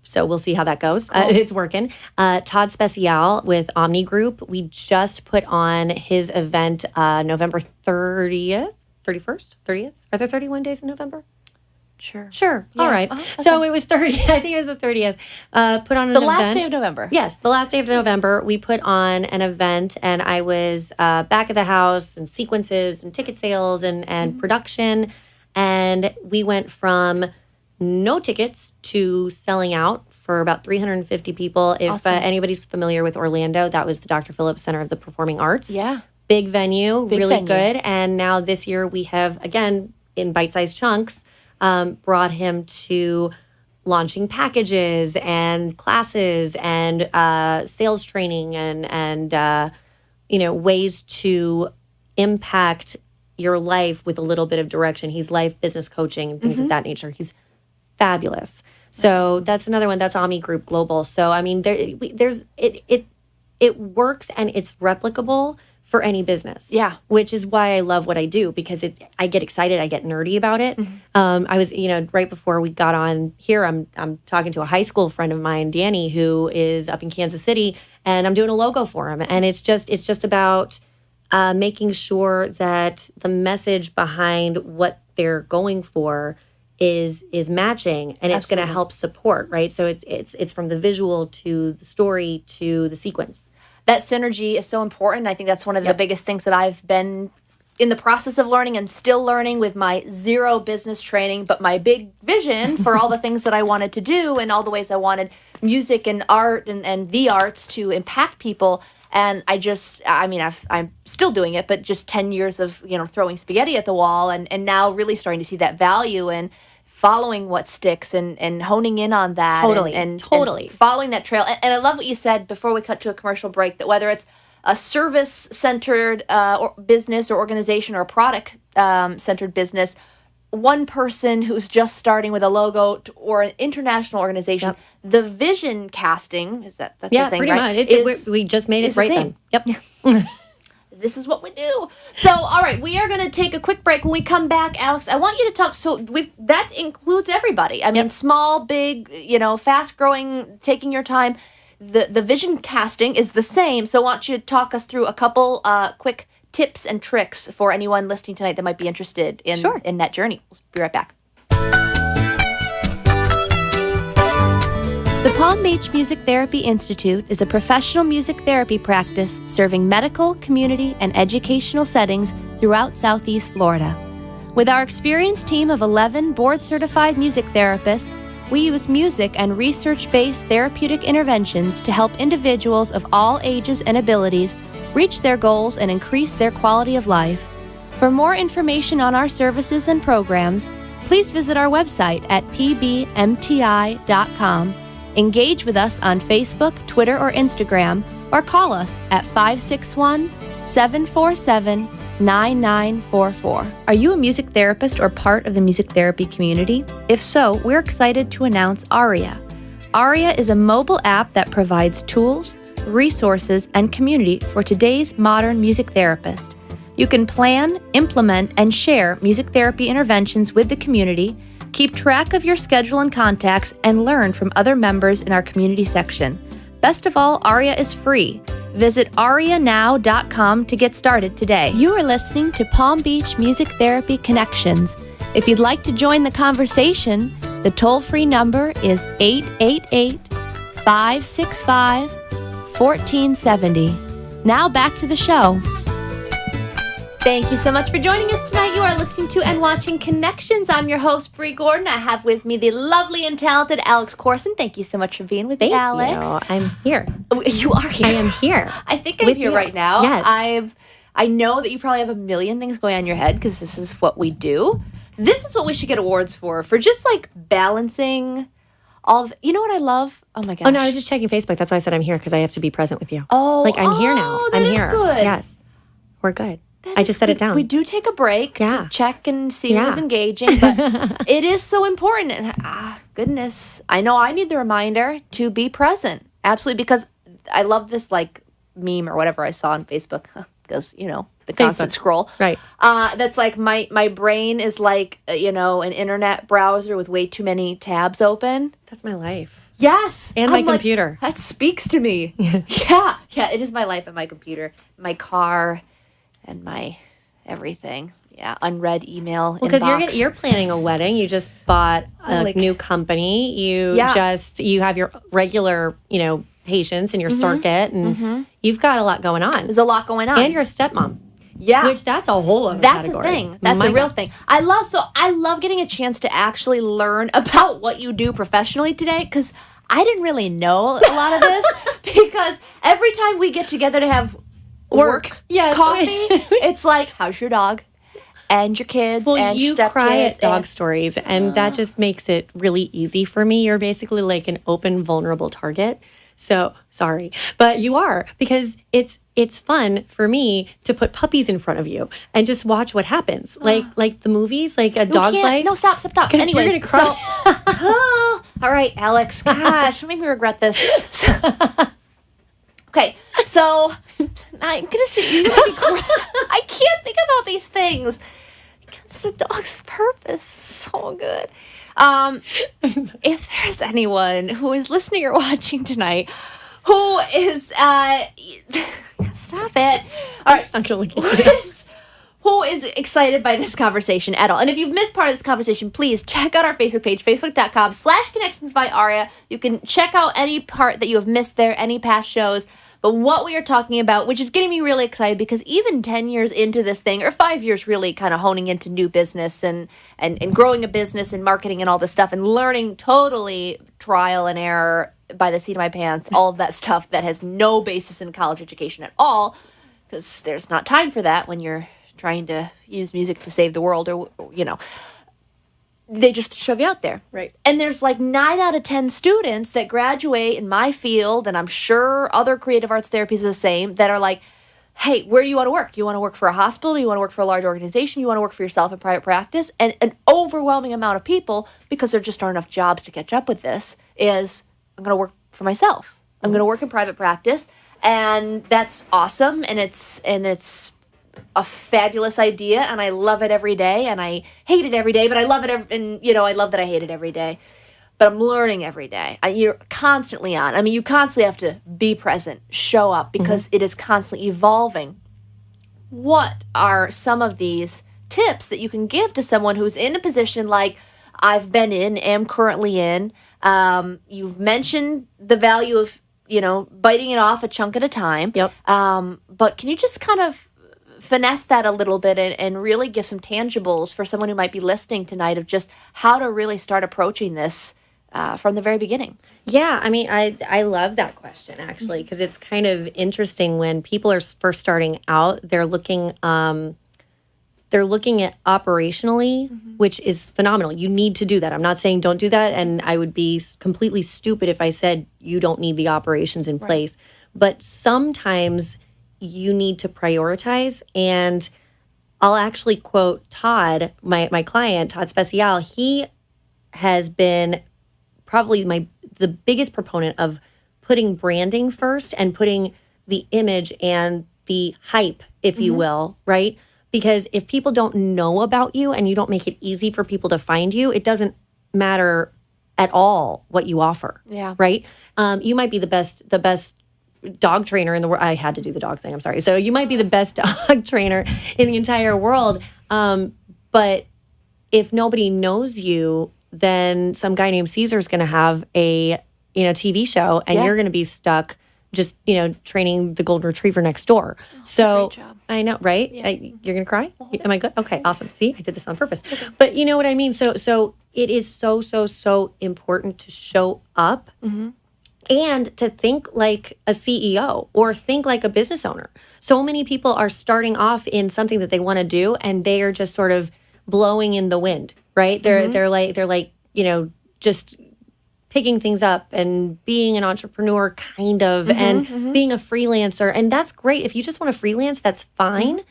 So we'll see how that goes. It's working. Todd Special with Omni Group. We just put on his event November 30th, 31st, 30th. Are there 31 days in November? Sure. All right. So it was 30. I think it was the 30th. Put on an The event. last day of November. Yes, the last day of November, we put on an event, and I was back of the house and sequences and ticket sales and production. And we went from no tickets to selling out for about 350 people. If Awesome. Anybody's familiar with Orlando, that was the Dr. Phillips Center of the Performing Arts. Yeah. Big venue, Big really venue. good. And now this year we have, again, in bite-sized chunks, brought him to launching packages and classes and sales training and ways to impact your life with a little bit of direction. He's life business coaching and things of that nature. He's fabulous. So that's another one. That's Omni Group Global. So I mean, it works and it's replicable for any business. Yeah. Which is why I love what I do, because I get excited, I get nerdy about it. I was, right before we got on here, I'm talking to a high school friend of mine, Danny, who is up in Kansas City, and I'm doing a logo for him. And it's just about making sure that the message behind what they're going for is matching, and it's going to help support, right? So it's from the visual to the story to the sequence. That synergy is so important. I think that's one of the biggest things that I've been in the process of learning and still learning with my zero business training, but my big vision for all the things that I wanted to do and all the ways I wanted music and art and the arts to impact people. And I'm still doing it, but just 10 years of, throwing spaghetti at the wall and now really starting to see that value and following what sticks and honing in on that. Totally. And following that trail. And I love what you said before we cut to a commercial break, that whether it's a service-centered business or organization or a product-centered business, one person who's just starting with a logo or an international organization, the vision casting, that's the thing, pretty right? much. We just made it right then. Yep. This is what we do. So, all right, we are going to take a quick break. When we come back, Alex, I want you to talk. So that includes everybody. I mean, small, big, fast-growing, taking your time. The vision casting is the same. So I want you to talk us through a couple quick tips and tricks for anyone listening tonight that might be interested in that journey. We'll be right back. The Palm Beach Music Therapy Institute is a professional music therapy practice serving medical, community, and educational settings throughout Southeast Florida. With our experienced team of 11 board-certified music therapists, we use music and research-based therapeutic interventions to help individuals of all ages and abilities reach their goals and increase their quality of life. For more information on our services and programs, please visit our website at pbmti.com. Engage with us on Facebook, Twitter, or Instagram, or call us at 561-747-9944. Are you a music therapist or part of the music therapy community? If so, we're excited to announce Aria. Aria is a mobile app that provides tools, resources, and community for today's modern music therapist. You can plan, implement, and share music therapy interventions with the community, keep track of your schedule and contacts, and learn from other members in our community section. Best of all, Aria is free. Visit arianow.com to get started today. You are listening to Palm Beach Music Therapy Connections, If you'd like to join the conversation, the toll-free number is 888-565-1470. Now back to the show. Thank you so much for joining us tonight. You are listening to and watching Connections. I'm your host, Bree Gordon. I have with me the lovely and talented Alex Corson. Thank you so much for being with me, Alex. Thank you. I'm here. You are here. I am here. I think I'm here right now. Yes. I know that you probably have a million things going on in your head because this is what we do. This is what we should get awards for just like balancing all of, you know what I love? Oh my gosh. Oh no, I was just checking Facebook. That's why I said I'm here, because I have to be present with you. I'm here now. That I'm is here. good. Yes. We're good. I just set it down. We do take a break to Yeah. check and see who's engaging, but it is so important. And goodness, I know I need the reminder to be present. Absolutely, because I love this like meme or whatever I saw on Facebook, because the constant scroll. Right. That's like my brain is like an internet browser with way too many tabs open. That's my life. Yes. And my computer. That speaks to me. Yeah, it is my life and my computer, my car, and my everything. Yeah, unread email. Well, because you're planning a wedding. You just bought a new company. You have your regular, patients in your circuit, and you've got a lot going on. There's a lot going on. And you're a stepmom. Yeah. Which that's a whole other That's category. a thing. That's a real thing. I love getting a chance to actually learn about what you do professionally today, because I didn't really know a lot of this because every time we get together to have work coffee, it's like, how's your dog? And your kids and your stepkids. Well, you cry at dog stories, and that just makes it really easy for me. You're basically like an open, vulnerable target. So, sorry. But you are, because it's fun for me to put puppies in front of you and just watch what happens. Like the movies, like A Dog's Life. No, stop. Anyways, so, all right, Alex, gosh, don't make me regret this. Okay, so I'm gonna say you're gonna be I can't think about these things. It's the dog's purpose. So good. If there's anyone who is listening or watching tonight who is stop it. All right, I'm gonna look at you. Who is excited by this conversation at all? And if you've missed part of this conversation, please check out our Facebook page, facebook.com/connections by Aria. You can check out any part that you have missed there, any past shows. But what we are talking about, which is getting me really excited, because even 10 years into this thing, or 5 years really kind of honing into new business and growing a business and marketing and all this stuff and learning totally trial and error by the seat of my pants, all of that stuff that has no basis in college education at all, because there's not time for that when you're trying to use music to save the world, or they just shove you out there. Right. And there's like 9 out of 10 students that graduate in my field, and I'm sure other creative arts therapies are the same, that are like, hey, where do you want to work? You want to work for a hospital? Do you want to work for a large organization? You want to work for yourself in private practice? And an overwhelming amount of people, because there just aren't enough jobs to catch up with this, is I'm going to work for myself. I'm going to work in private practice, and that's awesome, and it's a fabulous idea, and I love it every day, and I hate it every day, but I love it I love that I hate it every day. But I'm learning every day. You're constantly on. I mean, you constantly have to be present, show up, because it is constantly evolving. What are some of these tips that you can give to someone who's in a position like I've been in, am currently in? You've mentioned the value of, biting it off a chunk at a time. Yep. But can you just kind of finesse that a little bit and really give some tangibles for someone who might be listening tonight of just how to really start approaching this from the very beginning? Yeah, I mean, I love that question, actually, because it's kind of interesting when people are first starting out. They're looking at operationally, which is phenomenal. You need to do that. I'm not saying don't do that, and I would be completely stupid if I said you don't need the operations in place. But sometimes you need to prioritize, and I'll actually quote Todd, my client, Todd Speciale. He has been probably the biggest proponent of putting branding first and putting the image and the hype, if you will, right? Because if people don't know about you and you don't make it easy for people to find you, it doesn't matter at all what you offer. Yeah. Right? You might be the best dog trainer in the world. I had to do the dog thing. I'm sorry. So you might be the best dog trainer in the entire world. But if nobody knows you, then some guy named Caesar is going to have a TV show, and you're going to be stuck just training the golden retriever next door. So great job. I know, right? Yeah. You're going to cry? Am I good? Okay, awesome. See, I did this on purpose. But you know what I mean? So it is so important to show up and to think like a CEO or think like a business owner. So many people are starting off in something that they want to do, and they are just sort of blowing in the wind, right? They're like just picking things up and being an entrepreneur kind of and being a freelancer. And that's great. If you just want to freelance, that's fine.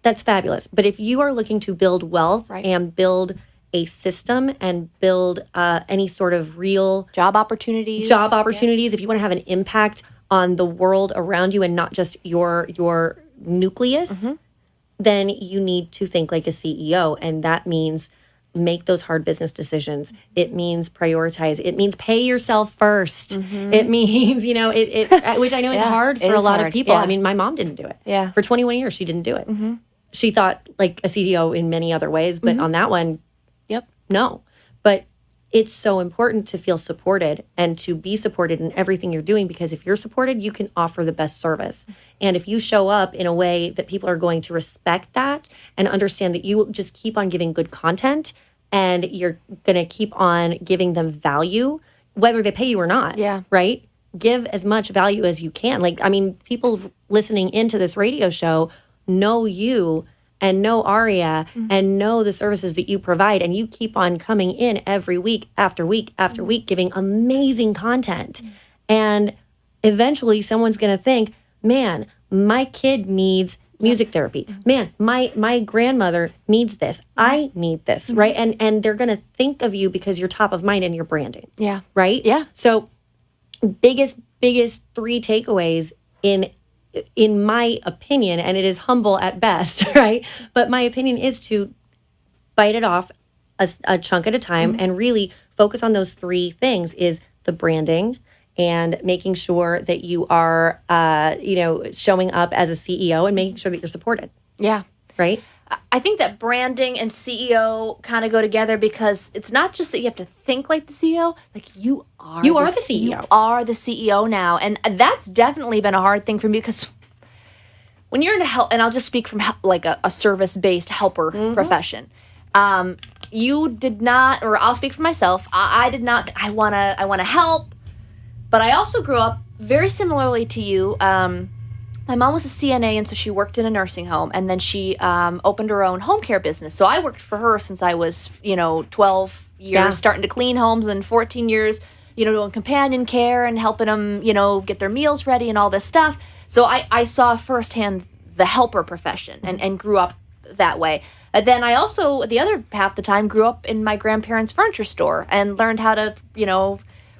That's fabulous. But if you are looking to build wealth and build a system and build any sort of real job opportunities, if you want to have an impact on the world around you and not just your nucleus, then you need to think like a CEO. And that means make those hard business decisions. It means prioritize. It means pay yourself first. It means, which I know is hard for a lot of people. Yeah. I mean, my mom didn't do it. Yeah. For 21 years, she didn't do it. She thought like a CEO in many other ways, but on that one, no. But it's so important to feel supported and to be supported in everything you're doing, because if you're supported, you can offer the best service. And if you show up in a way that people are going to respect that and understand that you just keep on giving good content and you're going to keep on giving them value, whether they pay you or not, right? Give as much value as you can. Like, I mean, people listening into this radio show know you and know Aria and know the services that you provide. And you keep on coming in every week after week after week, giving amazing content. And eventually someone's going to think, man, my kid needs music therapy. Man, my grandmother needs this. I need this, right? And they're going to think of you because you're top of mind and you're branding. Yeah. Right? Yeah. So biggest 3 takeaways in my opinion, and it is humble at best, right? But my opinion is to bite it off a chunk at a time and really focus on those 3 things: is the branding and making sure that you are, showing up as a CEO and making sure that you're supported. Yeah. Right? I think that branding and CEO kind of go together, because it's not just that you have to think like the CEO, like you are the CEO. You are the CEO now. And that's definitely been a hard thing for me, because when you're in a help, and I'll just speak from like a service-based helper profession, you did not, or I'll speak for myself, I did not, I want to help, but I also grew up very similarly to you. My mom was a CNA, and so she worked in a nursing home, and then she opened her own home care business. So I worked for her since I was, 12 years, starting to clean homes, and 14 years, doing companion care and helping them, get their meals ready and all this stuff. So I saw firsthand the helper profession and grew up that way. And then I also, the other half the time, grew up in my grandparents' furniture store and learned how to,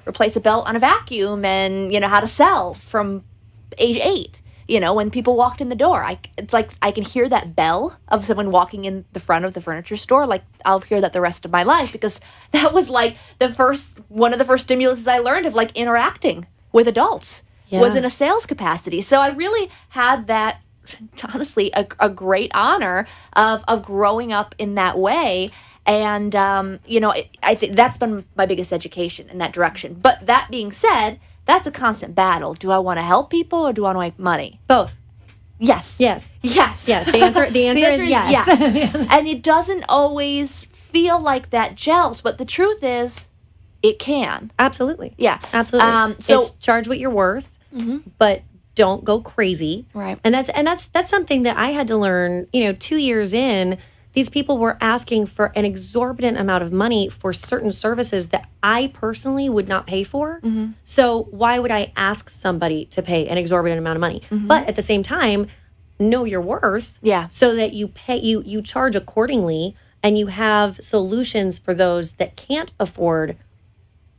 replace a belt on a vacuum and, how to sell from age 8. When people walked in the door, it's like I can hear that bell of someone walking in the front of the furniture store. Like, I'll hear that the rest of my life, because that was like one of the first stimuluses I learned of like interacting with adults was in a sales capacity. So I really had that, honestly, a great honor of growing up in that way. And, I think that's been my biggest education in that direction. But that being said, that's a constant battle. Do I want to help people or do I want to make money? Both. Yes. Yes. Yes. Yes. The answer is yes. And it doesn't always feel like that gels, but the truth is it can. Absolutely. Yeah. Absolutely. So it's charge what you're worth, but don't go crazy. Right. And that's something that I had to learn, 2 years in. These people were asking for an exorbitant amount of money for certain services that I personally would not pay for. So why would I ask somebody to pay an exorbitant amount of money? But at the same time, know your worth. Yeah. So that you pay, you charge accordingly, and you have solutions for those that can't afford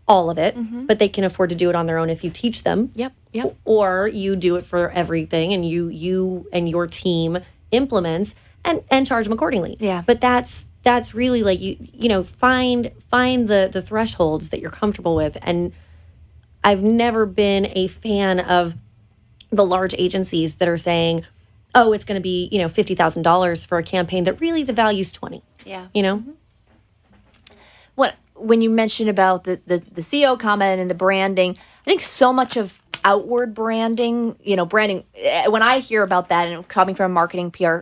all of it, but they can afford to do it on their own if you teach them. Yep. Or you do it for everything, and you and your team implements and charge them accordingly. Yeah. But that's really like find the thresholds that you're comfortable with. And I've never been a fan of the large agencies that are saying, oh, it's going to be $50,000 for a campaign that really the value's $20. Yeah. When you mentioned about the CEO comment and the branding, I think so much of outward branding, branding, when I hear about that and coming from a marketing PR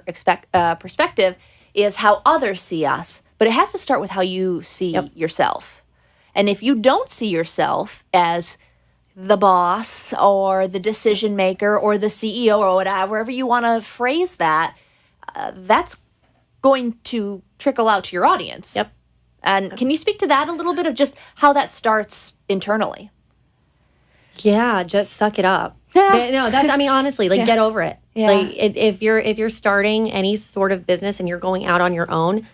perspective, is how others see us. But it has to start with how you see yourself. And if you don't see yourself as the boss or the decision maker or the CEO or whatever you want to phrase that, that's going to trickle out to your audience. Yep. And can you speak to that a little bit of just how that starts internally? Yeah, just suck it up. No, that's, honestly, get over it. Yeah. Like if you're starting any sort of business and you're going out on your own,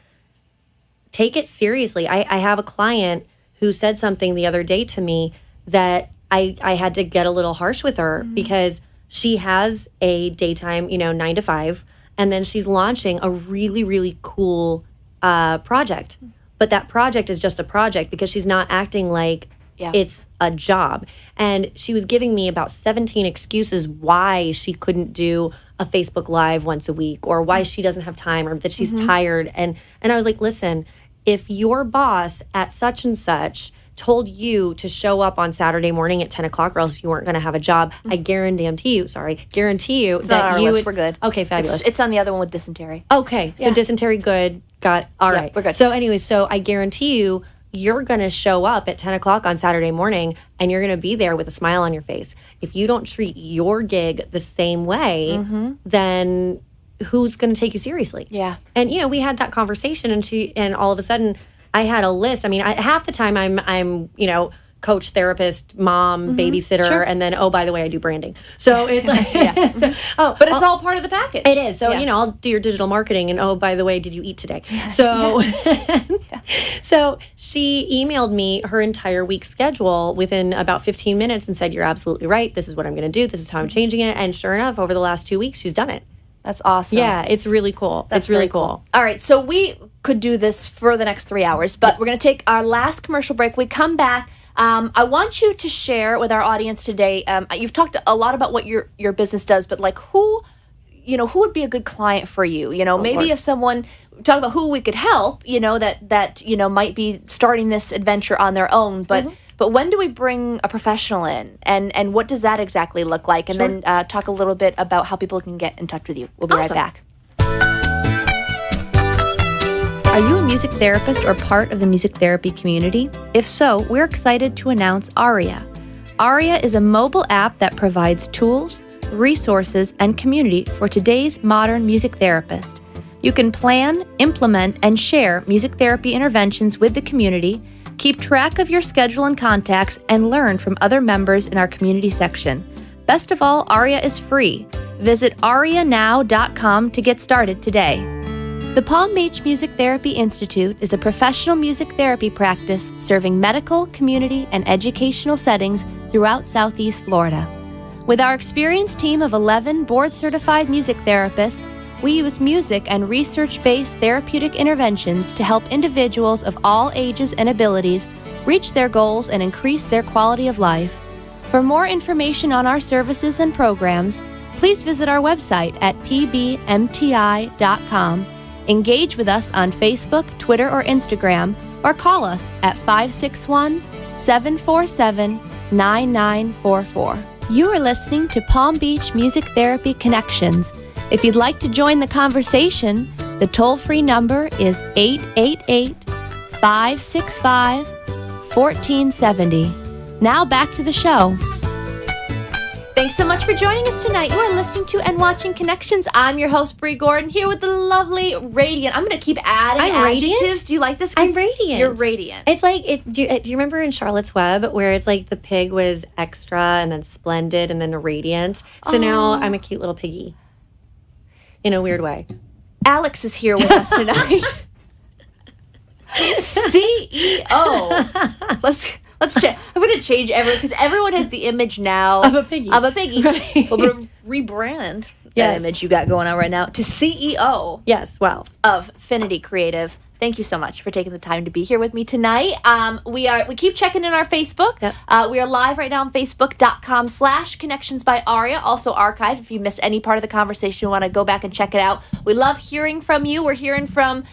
take it seriously. I have a client who said something the other day to me that I had to get a little harsh with her because she has a daytime, 9 to 5, and then she's launching a really, really cool project. But that project is just a project because she's not acting like it's a job. And she was giving me about 17 excuses why she couldn't do a Facebook Live once a week or why she doesn't have time or that she's tired. And I was like, listen, if your boss at such and such told you to show up on Saturday morning at 10 o'clock or else you weren't going to have a job, I guarantee you it's that on our you list. would. We're good. Okay, fabulous. It's on the other one with dysentery. Okay, so dysentery, good. Got all right. We're good. So anyway, so I guarantee you're going to show up at 10 o'clock on Saturday morning and you're going to be there with a smile on your face. If you don't treat your gig the same way, then who's going to take you seriously? Yeah. And we had that conversation and all of a sudden I had a list. Half the time I'm coach, therapist, mom, babysitter, and then, oh, by the way, I do branding. So it's like, but it's all part of the package. It is. So, I'll do your digital marketing and, oh, by the way, did you eat today? So, so she emailed me her entire week schedule within about 15 minutes and said, you're absolutely right. This is what I'm going to do. This is how I'm changing it. And sure enough, over the last 2 weeks, she's done it. That's awesome. Yeah, it's really cool. That's really very cool. All right, so we could do this for the next 3 hours, but we're going to take our last commercial break. We come back. I want you to share with our audience today. You've talked a lot about what your business does, but who would be a good client for you? Maybe if someone talk about who we could help, that might be starting this adventure on their own, but when do we bring a professional in, and what does that exactly look like? And then talk a little bit about how people can get in touch with you. We'll be right back. Are you a music therapist or part of the music therapy community? If so, we're excited to announce Aria. Aria is a mobile app that provides tools, resources, and community for today's modern music therapist. You can plan, implement, and share music therapy interventions with the community, keep track of your schedule and contacts, and learn from other members in our community section. Best of all, Aria is free. Visit arianow.com to get started today. The Palm Beach Music Therapy Institute is a professional music therapy practice serving medical, community, and educational settings throughout Southeast Florida. With our experienced team of 11 board-certified music therapists, we use music and research-based therapeutic interventions to help individuals of all ages and abilities reach their goals and increase their quality of life. For more information on our services and programs, please visit our website at pbmti.com. Engage with us on Facebook, Twitter, or Instagram, or call us at 561-747-9944. You are listening to Palm Beach Music Therapy Connections. If you'd like to join the conversation, the toll-free number is 888-565-1470. Now back to the show. Thanks so much for joining us tonight. You are listening to and watching Connections. I'm your host, Bree Gordon, here with the lovely Radiant. I'm going to keep adding adjectives. Radiant? Do you like this? I'm radiant. You're radiant. It's like, do you remember in Charlotte's Web where it's like the pig was extra and then splendid and then radiant? So now I'm a cute little piggy in a weird way. Alex is here with us tonight. CEO. Let's check. I'm going to change everyone because everyone has the image now of a piggy. Right. We're going to rebrand that image you got going on right now to CEO. Yes, well. Of Finity Creative. Thank you so much for taking the time to be here with me tonight. We keep checking in our Facebook. Yep. We are live right now on Facebook.com/Connections by Aria. Also archived. If you missed any part of the conversation, you want to go back and check it out. We love hearing from you. We're hearing from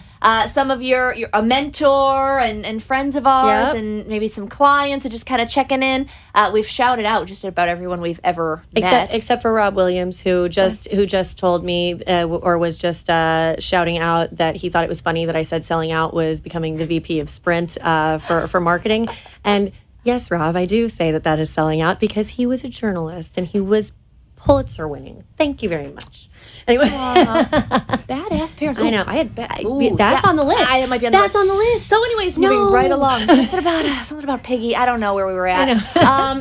some of your a mentor and friends of ours, Yep. and maybe some clients, and just kind of checking in. We've shouted out just about everyone we've ever met. Except for Rob Williams, who just told me or was just shouting out that he thought it was funny that I said selling out was becoming the VP of Sprint for marketing. And yes, Rob, I do say that is selling out because he was a journalist and he was Pulitzer winning. Thank you very much. Anyway, Badass parents. I know. I had that's on the list. It might be on that's the list. on the list. So, anyways, moving right along. Something about Piggy. I don't know where we were at.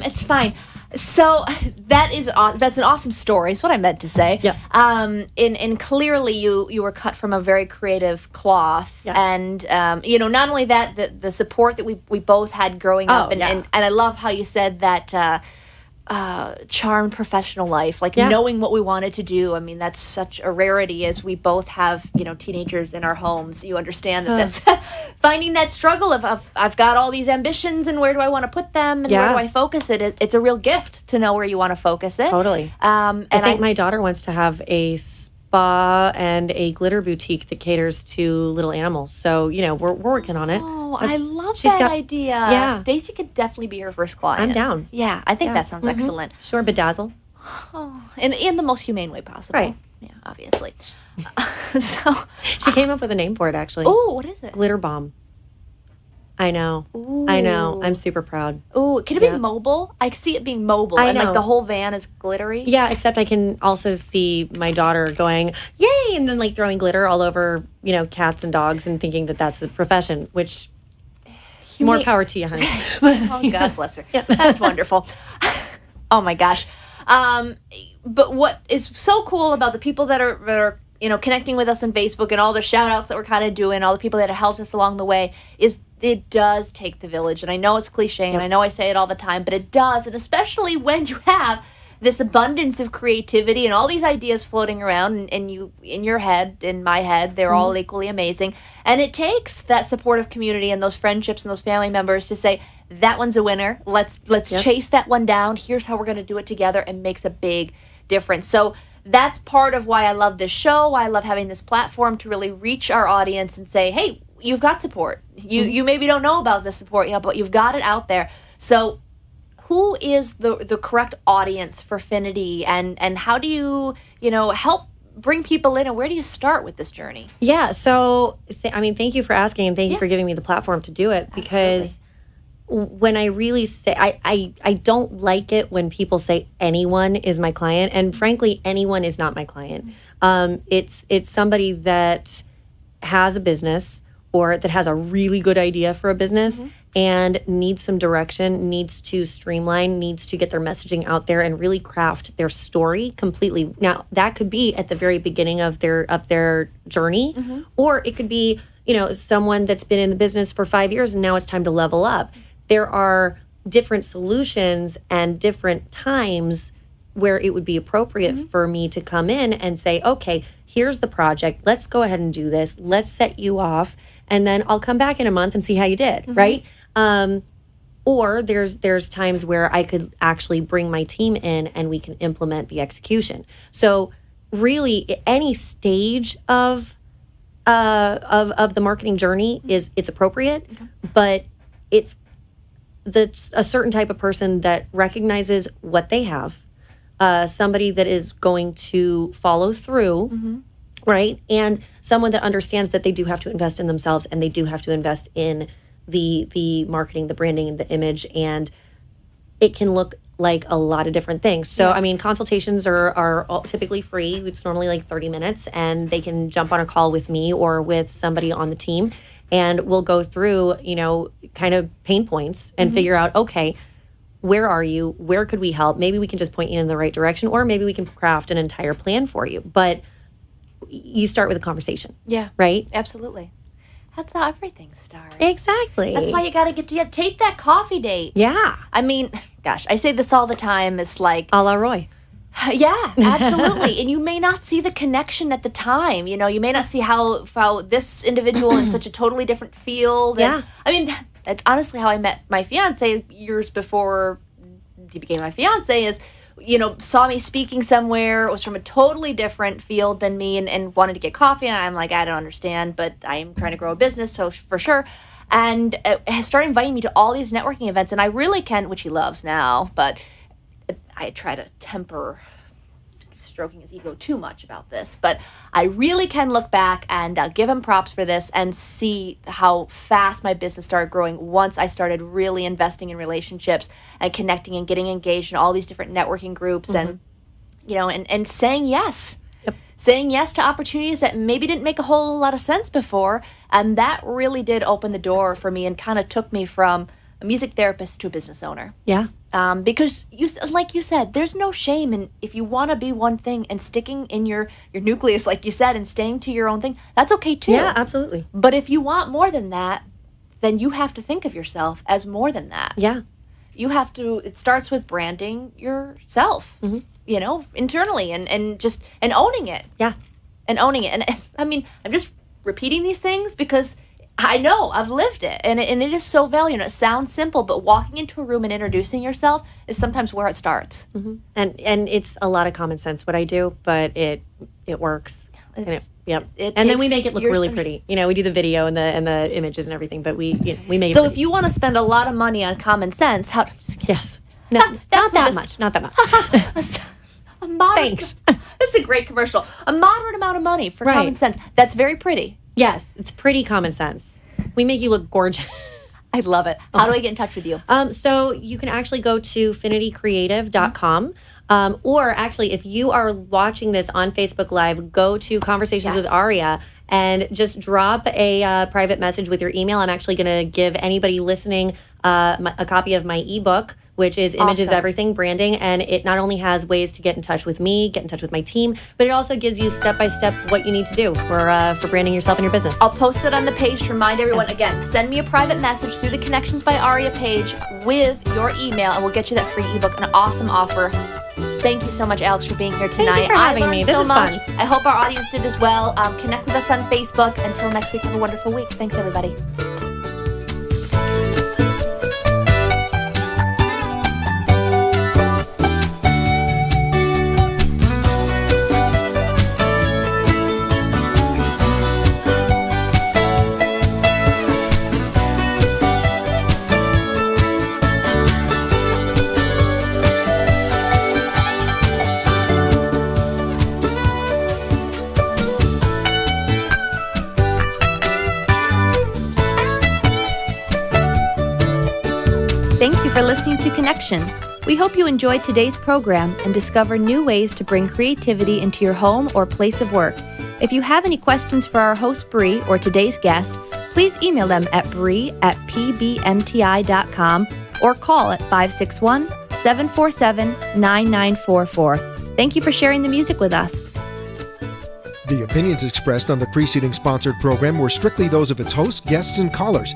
It's fine. So that's an awesome story. Is what I meant to say. Yeah. And clearly you were cut from a very creative cloth. Yes. And not only that, the support that we both had growing up, and I love how you said that. Charmed professional life, like knowing what we wanted to do. I mean, that's such a rarity as we both have, teenagers in our homes. You understand that that's finding that struggle of I've got all these ambitions and where do I want to put them and where do I focus it? It's a real gift to know where you want to focus it. Totally. And I think my daughter wants to have a spa and a glitter boutique that caters to little animals. So, we're working on it. Oh, I love that idea. Yeah. Daisy could definitely be her first client. I'm down. Yeah, I think that sounds excellent. Sure, bedazzle. In the most humane way possible. Right. Yeah, obviously. So she came up with a name for it, actually. Oh, what is it? Glitter bomb. I know. Ooh. I know. I'm super proud. Oh, can it be mobile? I see it being mobile, and know. like the whole van is glittery. Yeah, except I can also see my daughter going, "Yay!" and then like throwing glitter all over, cats and dogs, and thinking that that's the profession. Which, more power to you, honey. Oh, God bless her. That's wonderful. Oh my gosh. But what is so cool about the people that are connecting with us on Facebook and all the shout outs that we're kind of doing, all the people that have helped us along the way, is it does take the village. And I know it's cliche and I know I say it all the time, but it does. And especially when you have this abundance of creativity and all these ideas floating around and you in your head, in my head, they're all equally amazing. And it takes that supportive community and those friendships and those family members to say, that one's a winner. Let's chase that one down. Here's how we're going to do it together, and makes a big difference. So that's part of why I love this show, why I love having this platform to really reach our audience and say, hey, you've got support. You maybe don't know about the support yet, but you've got it out there. So who is the correct audience for Finity, and how do you help bring people in, and where do you start with this journey? Yeah, so thank you for asking, and thank you for giving me the platform to do it, because when I really say I don't like it when people say anyone is my client, and frankly anyone is not my client. It's somebody that has a business or that has a really good idea for a business and needs some direction, needs to streamline, needs to get their messaging out there and really craft their story completely. Now, that could be at the very beginning of their journey, or it could be, someone that's been in the business for 5 years and now it's time to level up. There are different solutions and different times where it would be appropriate for me to come in and say, okay, here's the project. Let's go ahead and do this. Let's set you off. And then I'll come back in a month and see how you did, right? Or there's times where I could actually bring my team in and we can implement the execution. So really, any stage of the marketing journey it's appropriate, but it's a certain type of person that recognizes what they have, somebody that is going to follow through. Right. And someone that understands that they do have to invest in themselves, and they do have to invest in the marketing, the branding, and the image. And it can look like a lot of different things. So, consultations are all typically free. It's normally like 30 minutes, and they can jump on a call with me or with somebody on the team, and we'll go through, kind of pain points and figure out, okay, where are you? Where could we help? Maybe we can just point you in the right direction, or maybe we can craft an entire plan for you. But you start with a conversation. Yeah. Right? Absolutely. That's how everything starts. Exactly. That's why you got to get to take that coffee date. Yeah. I mean, gosh, I say this all the time. It's like... A la Roy. Yeah, absolutely. And you may not see the connection at the time. You may not see how this individual in such a totally different field. And, I mean, that's honestly how I met my fiance years before he became my fiance, is saw me speaking somewhere, was from a totally different field than me and wanted to get coffee. And I'm like, I don't understand, but I'm trying to grow a business, so for sure. And started inviting me to all these networking events. And I really can, which he loves now, but I try to temper stroking his ego too much about this. But I really can look back and give him props for this and see how fast my business started growing once I started really investing in relationships and connecting and getting engaged in all these different networking groups and saying yes. Yep. Saying yes to opportunities that maybe didn't make a whole lot of sense before. And that really did open the door for me and kind of took me from a music therapist to a business owner. Yeah. Because like you said, there's no shame in if you want to be one thing and sticking in your nucleus, like you said, and staying to your own thing. That's okay too. Yeah, absolutely. But if you want more than that, then you have to think of yourself as more than that. Yeah. You have to. It starts with branding yourself, internally and owning it. Yeah. And owning it. And I mean, I'm just repeating these things because I know I've lived it, and it is so valuable. It sounds simple, but walking into a room and introducing yourself is sometimes where it starts. Mm-hmm. And it's a lot of common sense what I do, but it works. And then we make it look really pretty. We do the video and the images and everything, but we make it. So if you want to spend a lot of money on common sense, yes, not that much. A moderate, Thanks. This is a great commercial. A moderate amount of money for common sense. That's very pretty. Yes, it's pretty common sense. We make you look gorgeous. I love it. How do I get in touch with you? So you can actually go to finitycreative.com. Or actually, if you are watching this on Facebook Live, go to Conversations with Aria and just drop a private message with your email. I'm actually going to give anybody listening a copy of my ebook, which is Images Everything Branding. And it not only has ways to get in touch with me, get in touch with my team, but it also gives you step-by-step what you need to do for branding yourself and your business. I'll post it on the page to remind everyone. Again, send me a private message through the Connections by Aria page with your email, and we'll get you that free ebook, an awesome offer. Thank you so much, Alex, for being here tonight. Thank you for having me. This so is much. fun. I hope our audience did as well. Connect with us on Facebook. Until next week, have a wonderful week. Thanks, everybody. Thank you for listening to Connections. We hope you enjoyed today's program and discover new ways to bring creativity into your home or place of work. If you have any questions for our host, Bree, or today's guest, please email them at bree@pbmti.com or call at 561-747-9944. Thank you for sharing the music with us. The opinions expressed on the preceding sponsored program were strictly those of its hosts, guests, and callers